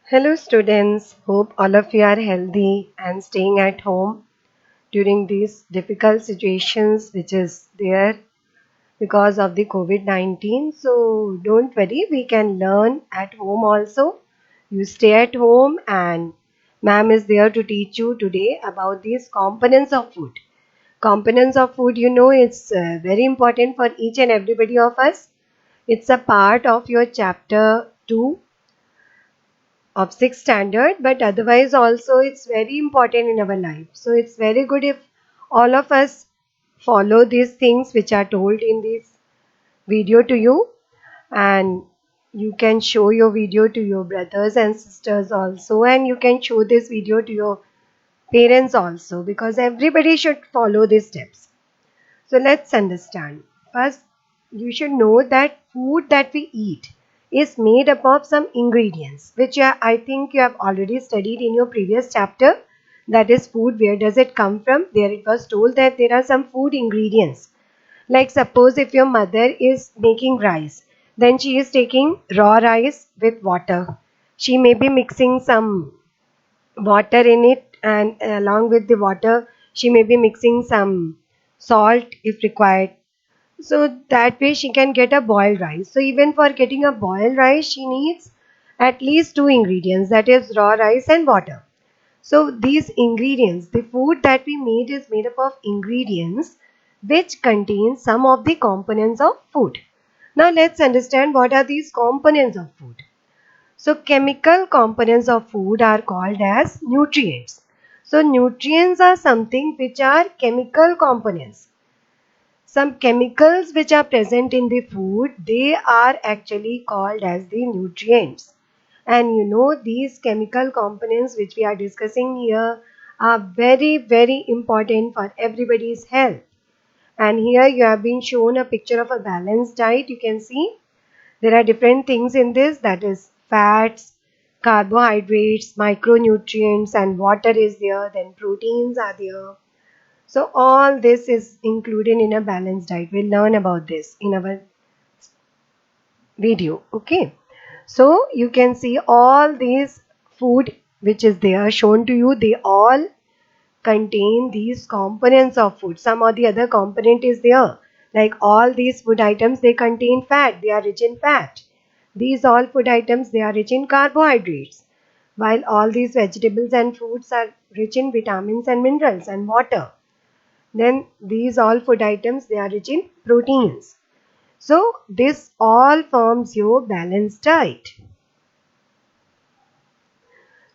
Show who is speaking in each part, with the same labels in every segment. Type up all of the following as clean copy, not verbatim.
Speaker 1: Hello students, hope all of you are healthy and staying at home during these difficult situations which is there because of the COVID-19. So don't worry, we can learn at home also. You stay at home and ma'am is there to teach you today about these components of food. Components of food, it's very important for each and everybody of us. It's a part of your chapter 2 of 6th standard, but otherwise also it's very important in our life. So it's very good if all of us follow these things which are told in this video to you, and you can show your video to your brothers and sisters also, and you can show this video to your parents also, because everybody should follow these steps. So let's understand. First, you should know that food that we eat is made up of some ingredients, which I think you have already studied in your previous chapter. That is food. Where does it come from? There it was told that there are some food ingredients. Like suppose if your mother is making rice, then she is taking raw rice with water. She may be mixing some water in it, and along with the water she may be mixing some salt if required, so that way she can get a boiled rice. So even for getting a boiled rice she needs at least two ingredients, that is raw rice and water. So these ingredients, the food that we made is made up of ingredients which contain some of the components of food. Now let's understand what are these components of food. So chemical components of food are called as nutrients. So nutrients are something which are chemical components. Some chemicals which are present in the food, they are actually called as the nutrients. And these chemical components which we are discussing here are very very important for everybody's health. And here you have been shown a picture of a balanced diet. You can see there are different things in this, that is fats, carbohydrates, micronutrients, and water is there, then proteins are there. So all this is included in a balanced diet. We'll learn about this in our video. Okay. So you can see all these food which is there shown to you, they all contain these components of food. Some or the other component is there. Like all these food items, they contain fat. They are rich in fat. These all food items, they are rich in carbohydrates. While all these vegetables and fruits are rich in vitamins and minerals and water. Then these all food items, they are rich in proteins. So this all forms your balanced diet.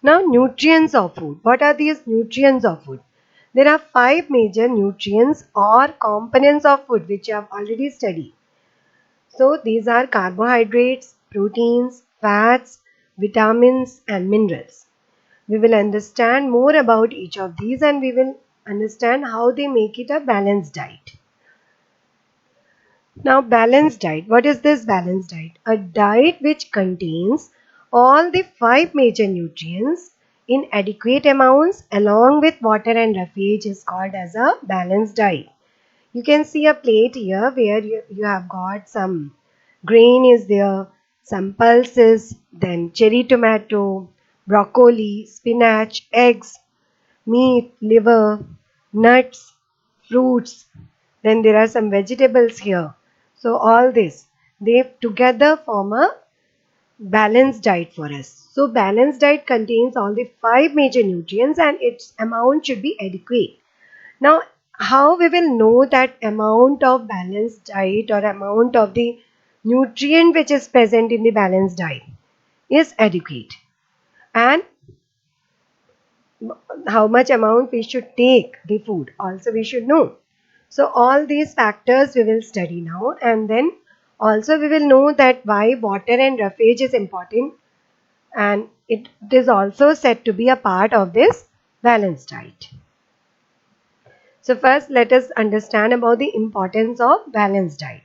Speaker 1: Now nutrients of food. What are these nutrients of food? There are 5 major nutrients or components of food which you have already studied. So these are carbohydrates, proteins, fats, vitamins and minerals. We will understand more about each of these and we will understand how they make it a balanced diet. Now balanced diet. What is this balanced diet? A diet which contains all the 5 major nutrients in adequate amounts along with water and roughage is called as a balanced diet. You can see a plate here where you have got some grain is there, some pulses, then cherry tomato, broccoli, spinach, eggs, meat, liver, nuts, fruits, then there are some vegetables here. So all this, they together form a balanced diet for us. So balanced diet contains all the 5 major nutrients and its amount should be adequate. Now how we will know that amount of balanced diet or amount of the nutrient which is present in the balanced diet is adequate, and how much amount we should take the food also we should know. So all these factors we will study now, and then also we will know that why water and roughage is important, and it is also said to be a part of this balanced diet. So first let us understand about the importance of balanced diet.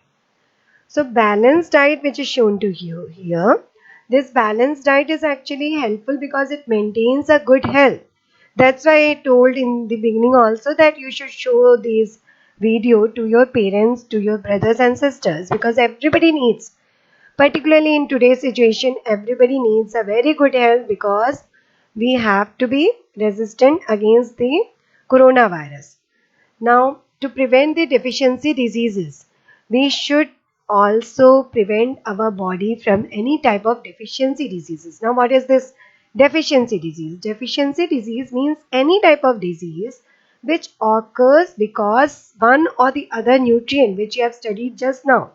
Speaker 1: So balanced diet which is shown to you here, this balanced diet is actually helpful because it maintains a good health. That's why I told in the beginning also that you should show this video to your parents, to your brothers and sisters, because everybody needs. Particularly in today's situation, everybody needs a very good health because we have to be resistant against the coronavirus. Now, to prevent the deficiency diseases, we should also prevent our body from any type of deficiency diseases. Now, what is this deficiency disease? Deficiency disease means any type of disease which occurs because one or the other nutrient which you have studied just now,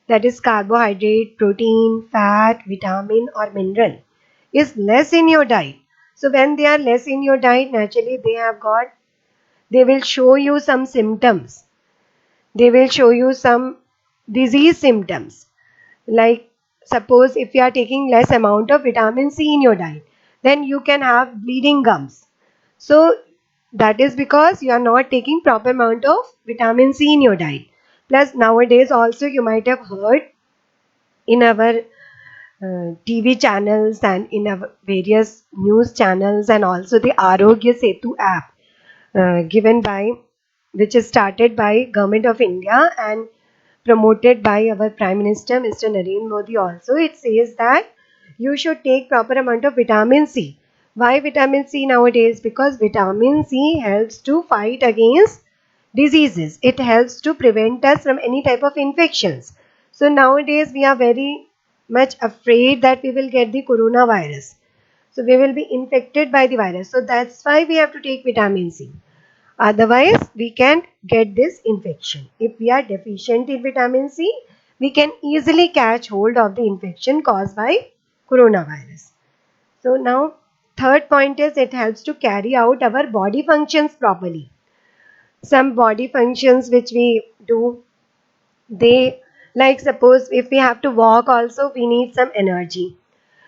Speaker 1: that is carbohydrate, protein, fat, vitamin or mineral, is less in your diet. So when they are less in your diet, naturally they will show you some symptoms. They will show you some disease symptoms. Like suppose if you are taking less amount of vitamin C in your diet, then you can have bleeding gums. So that is because you are not taking proper amount of vitamin C in your diet. Plus nowadays also you might have heard in our TV channels and in our various news channels and also the Arogya Setu app given by, which is started by Government of India and promoted by our Prime Minister Mr. Narendra Modi also. It says that you should take proper amount of vitamin C. Why vitamin C nowadays? Because vitamin C helps to fight against diseases. It helps to prevent us from any type of infections. So nowadays we are very much afraid that we will get the coronavirus. So we will be infected by the virus. So that's why we have to take vitamin C. Otherwise, we can't get this infection. If we are deficient in vitamin C, we can easily catch hold of the infection caused by coronavirus. So now, third point is it helps to carry out our body functions properly. Some body functions which we do, they, like suppose if we have to walk also, we need some energy.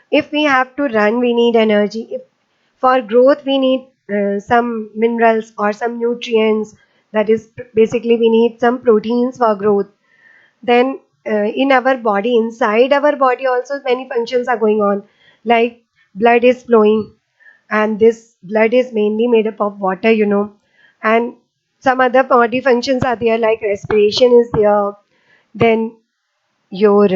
Speaker 1: If we have to run, we need energy. If for growth, we need some minerals or some nutrients. That is basically we need some proteins for growth. Then in our body, inside our body also many functions are going on. Like blood is flowing and this blood is mainly made up of water, and some other body functions are there like respiration is there. Then your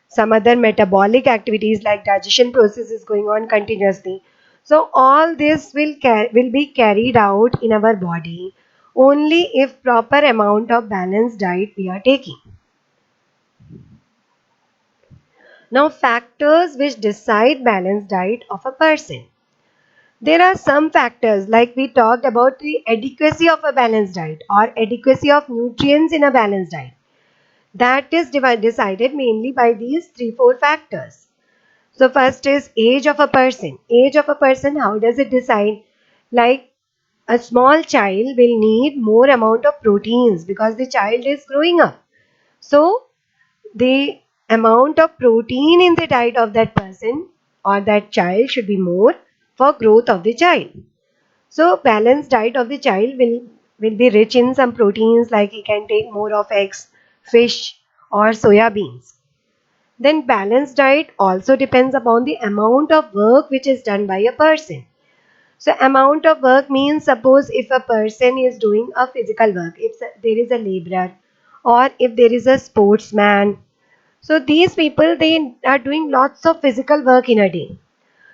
Speaker 1: some other metabolic activities like digestion process is going on continuously. So all this will be carried out in our body only if proper amount of balanced diet we are taking. Now factors which decide balanced diet of a person. There are some factors like we talked about the adequacy of a balanced diet or adequacy of nutrients in a balanced diet. That is decided mainly by these 3-4 factors. So first is age of a person. Age of a person, how does it decide? Like a small child will need more amount of proteins because the child is growing up. So the amount of protein in the diet of that person or that child should be more for growth of the child. So balanced diet of the child will be rich in some proteins like he can take more of eggs, fish or soya beans. Then balanced diet also depends upon the amount of work which is done by a person. So amount of work means suppose if a person is doing a physical work, if there is a laborer or if there is a sportsman. So these people they are doing lots of physical work in a day.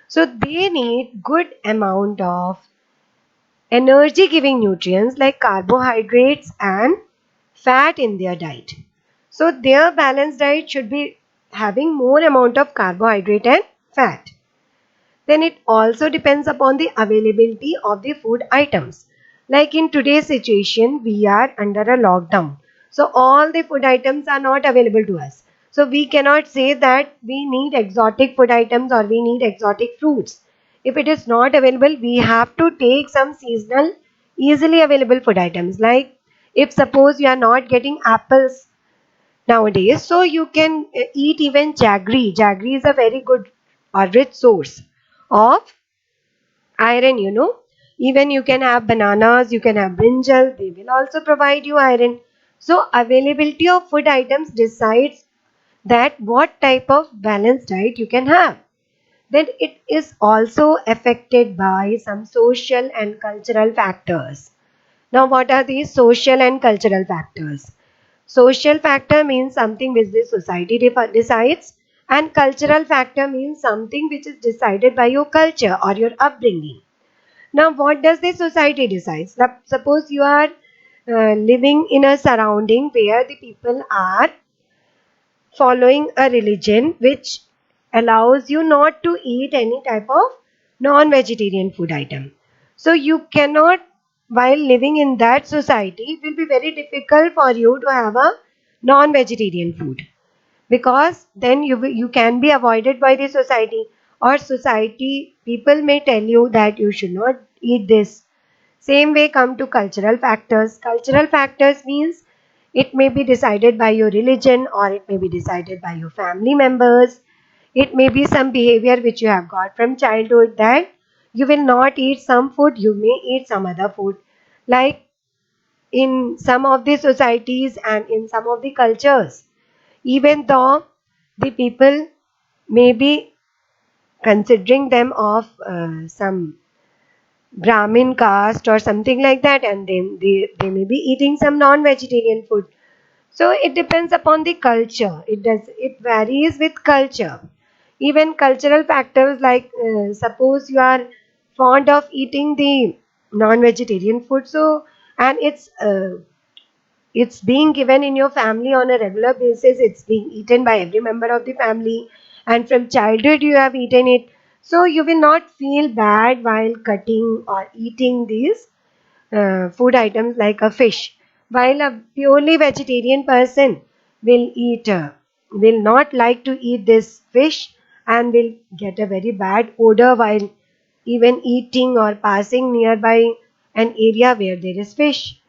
Speaker 1: So they need good amount of energy giving nutrients like carbohydrates and fat in their diet. So their balanced diet should be having more amount of carbohydrate and fat. Then it also depends upon the availability of the food items. Like in today's situation, we are under a lockdown. So all the food items are not available to us. So we cannot say that we need exotic food items or we need exotic fruits. If it is not available, we have to take some seasonal, easily available food items. Like if suppose you are not getting apples nowadays, so you can eat even jaggery. Jaggery is a very good or rich source of iron. Even you can have bananas, you can have brinjal, they will also provide you iron. So availability of food items decides that what type of balanced diet you can have. Then it is also affected by some social and cultural factors. Now what are these social and cultural factors? Social factor means something which the society decides, and cultural factor means something which is decided by your culture or your upbringing. Now, what does the society decide? Suppose you are living in a surrounding where the people are following a religion which allows you not to eat any type of non-vegetarian food item. So you cannot, while living in that society, it will be very difficult for you to have a non-vegetarian food, because then you can be avoided by the society, or society people may tell you that you should not eat this. Same way come to cultural factors. Cultural factors means it may be decided by your religion, or it may be decided by your family members. It may be some behavior which you have got from childhood, that you will not eat some food, you may eat some other food. Like in some of the societies and in some of the cultures, even though the people may be considering them of some Brahmin caste or something like that, and then they may be eating some non-vegetarian food. So it depends upon the culture. It varies with culture. Even cultural factors, like suppose you are fond of eating the non-vegetarian food, so and it's being given in your family on a regular basis, it's being eaten by every member of the family, and from childhood you have eaten it, so you will not feel bad while cutting or eating these food items like a fish, while a purely vegetarian person will not like to eat this fish, and will get a very bad odor while even eating or passing nearby an area where there is fish.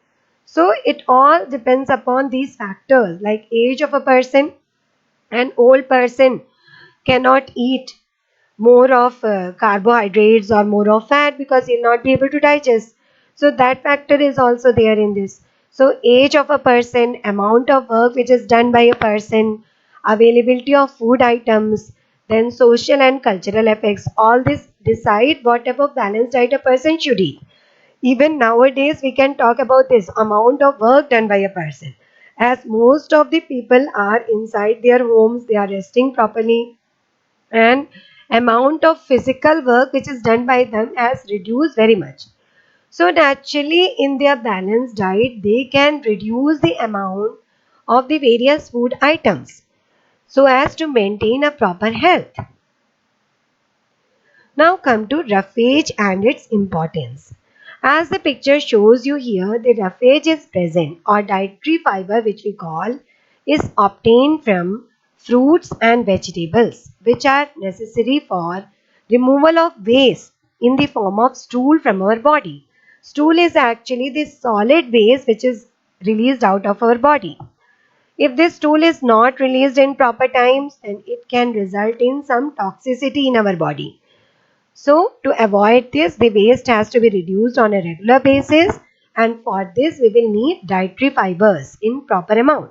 Speaker 1: So it all depends upon these factors, like age of a person. An old person cannot eat more of carbohydrates or more of fat, because he'll not be able to digest. So that factor is also there in this. So age of a person, amount of work which is done by a person, availability of food items, then social and cultural effects, all this decide what type of balanced diet a person should eat. Even nowadays, we can talk about this amount of work done by a person. As most of the people are inside their homes, they are resting properly, and amount of physical work which is done by them has reduced very much. So naturally, in their balanced diet, they can reduce the amount of the various food items so as to maintain a proper health. Now come to roughage and its importance. As the picture shows you here, the roughage is present, or dietary fiber which we call, is obtained from fruits and vegetables which are necessary for removal of waste in the form of stool from our body. Stool is actually the solid waste which is released out of our body. If this stool is not released in proper times, then it can result in some toxicity in our body. So to avoid this, the waste has to be reduced on a regular basis, and for this we will need dietary fibers in proper amount.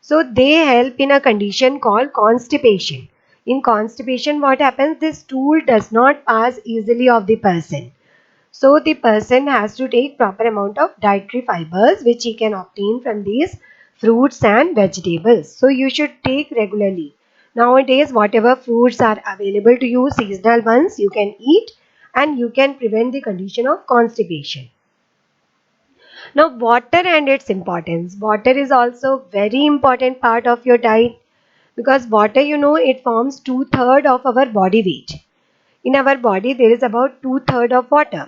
Speaker 1: So they help in a condition called constipation. In constipation, what happens? This stool does not pass easily of the person. So the person has to take proper amount of dietary fibers which he can obtain from these fruits and vegetables. So you should take regularly. Nowadays, whatever fruits are available to you, seasonal ones, you can eat, and you can prevent the condition of constipation. Now, water and its importance. Water is also very important part of your diet, because water, it forms two-thirds of our body weight. In our body, there is about two-thirds of water.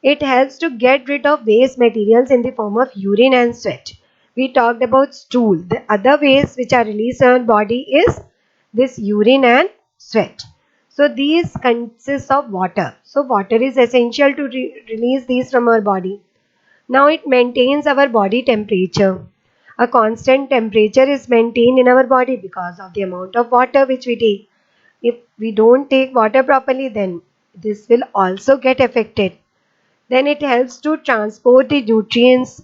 Speaker 1: It helps to get rid of waste materials in the form of urine and sweat. We talked about stool. The other waste which are released in our body is this urine and sweat. So these consist of water. So water is essential to release these from our body. Now it maintains our body temperature. A constant temperature is maintained in our body because of the amount of water which we take. If we don't take water properly, then this will also get affected. Then it helps to transport the nutrients,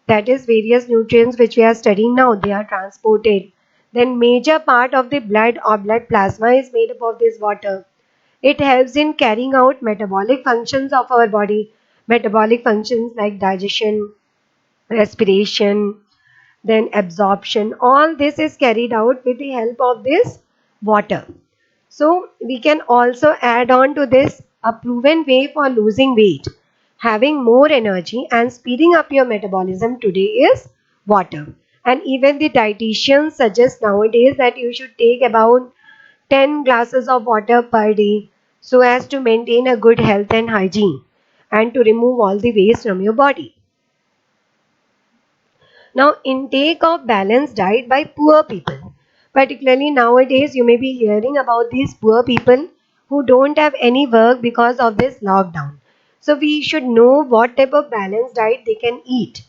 Speaker 1: that is various nutrients which we are studying now, they are transported. Then major part of the blood or blood plasma is made up of this water. It helps in carrying out metabolic functions of our body. Metabolic functions like digestion, respiration, then absorption. All this is carried out with the help of this water. So we can also add on to this a proven way for losing weight, having more energy and speeding up your metabolism today is water. And even the dietitians suggest nowadays that you should take about 10 glasses of water per day so as to maintain a good health and hygiene and to remove all the waste from your body. Now, intake of balanced diet by poor people. Particularly nowadays, you may be hearing about these poor people who don't have any work because of this lockdown. So, we should know what type of balanced diet they can eat.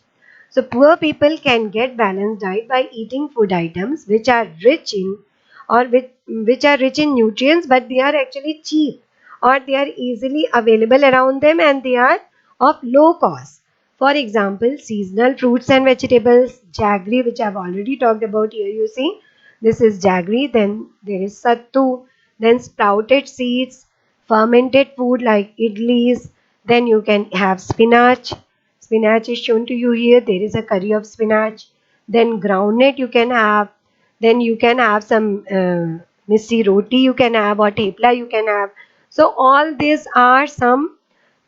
Speaker 1: So, poor people can get balanced diet by eating food items which are rich in which are rich in nutrients, but they are actually cheap or they are easily available around them and they are of low cost. For example, seasonal fruits and vegetables, jaggery, which I've already talked about here, you see. This is jaggery, then there is sattu, then sprouted seeds, fermented food like idlis, then you can have spinach. Spinach is shown to you here. There is a curry of spinach. Then groundnut you can have. Then you can have some missi roti you can have or thepla you can have. So all these are some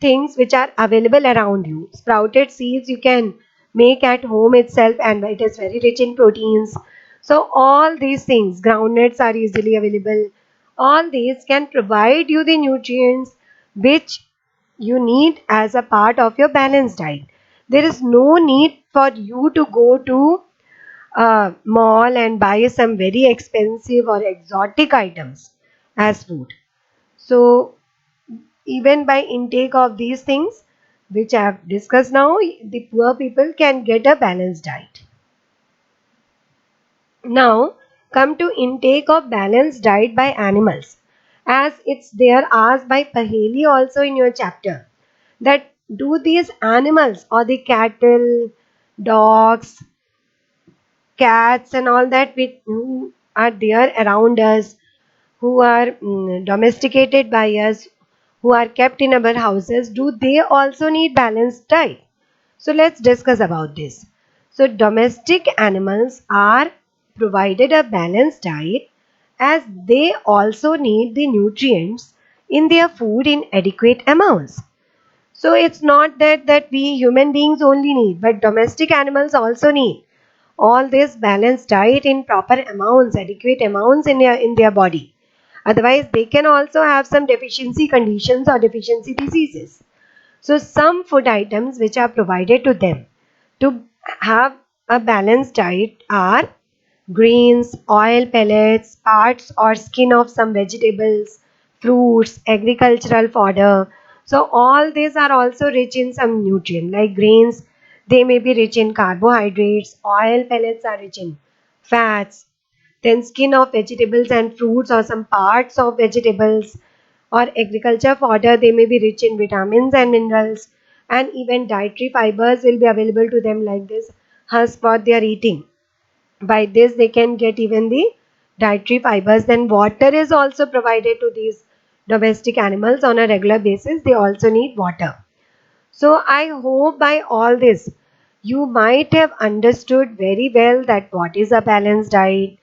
Speaker 1: things which are available around you. Sprouted seeds you can make at home itself and it is very rich in proteins. So all these things, groundnuts are easily available. All these can provide you the nutrients which you need as a part of your balanced diet. There is no need for you to go to a mall and buy some very expensive or exotic items as food. So even by intake of these things which I have discussed now, the poor people can get a balanced diet. Now come to intake of balanced diet by animals, as it's there asked by Paheli also in your chapter, that do these animals or the cattle, dogs, cats and all that which who are there around us, who are domesticated by us, who are kept in our houses, do they also need balanced diet? So let's discuss about this. So domestic animals are provided a balanced diet as they also need the nutrients in their food in adequate amounts. So it's not that we human beings only need, but domestic animals also need all this balanced diet in proper amounts, adequate amounts in their body. Otherwise, they can also have some deficiency conditions or deficiency diseases. So some food items which are provided to them to have a balanced diet are grains, oil pellets, parts or skin of some vegetables, fruits, agricultural fodder. So all these are also rich in some nutrient like grains. They may be rich in carbohydrates. Oil pellets are rich in fats. Then skin of vegetables and fruits or some parts of vegetables or agriculture fodder, they may be rich in vitamins and minerals, and even dietary fibers will be available to them like this husk what they are eating. By this they can get even the dietary fibers. Then water is also provided to these domestic animals on a regular basis. They also need water. So I hope by all this you might have understood very well that what is a balanced diet,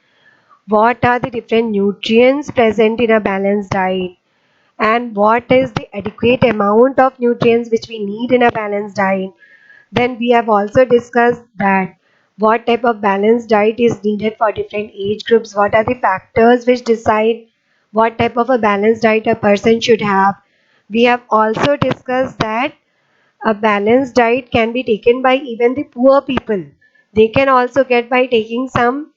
Speaker 1: what are the different nutrients present in a balanced diet, and what is the adequate amount of nutrients which we need in a balanced diet. Then we have also discussed that what type of balanced diet is needed for different age groups, what are the factors which decide what type of a balanced diet a person should have. We have also discussed that a balanced diet can be taken by even the poor people. They can also get by taking some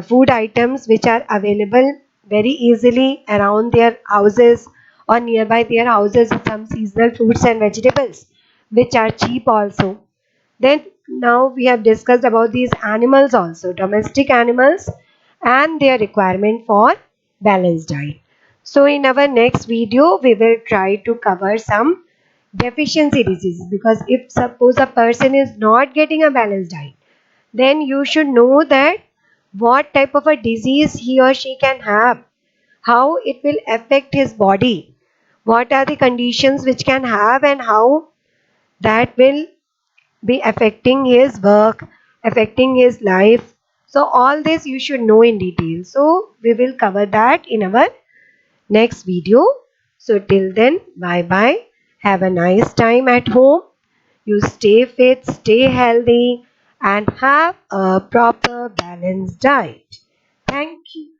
Speaker 1: food items which are available very easily around their houses or nearby their houses, some seasonal fruits and vegetables which are cheap also. Then now we have discussed about these animals also, domestic animals and their requirement for balanced diet. So in our next video, we will try to cover some deficiency diseases, because if suppose a person is not getting a balanced diet, then you should know that what type of a disease he or she can have, how it will affect his body, what are the conditions which can have and how that will be affecting his work, affecting his life. So all this you should know in detail. So we will cover that in our next video. So till then, bye bye. Have a nice time at home. You stay fit, stay healthy, and have a proper balanced diet. Thank you.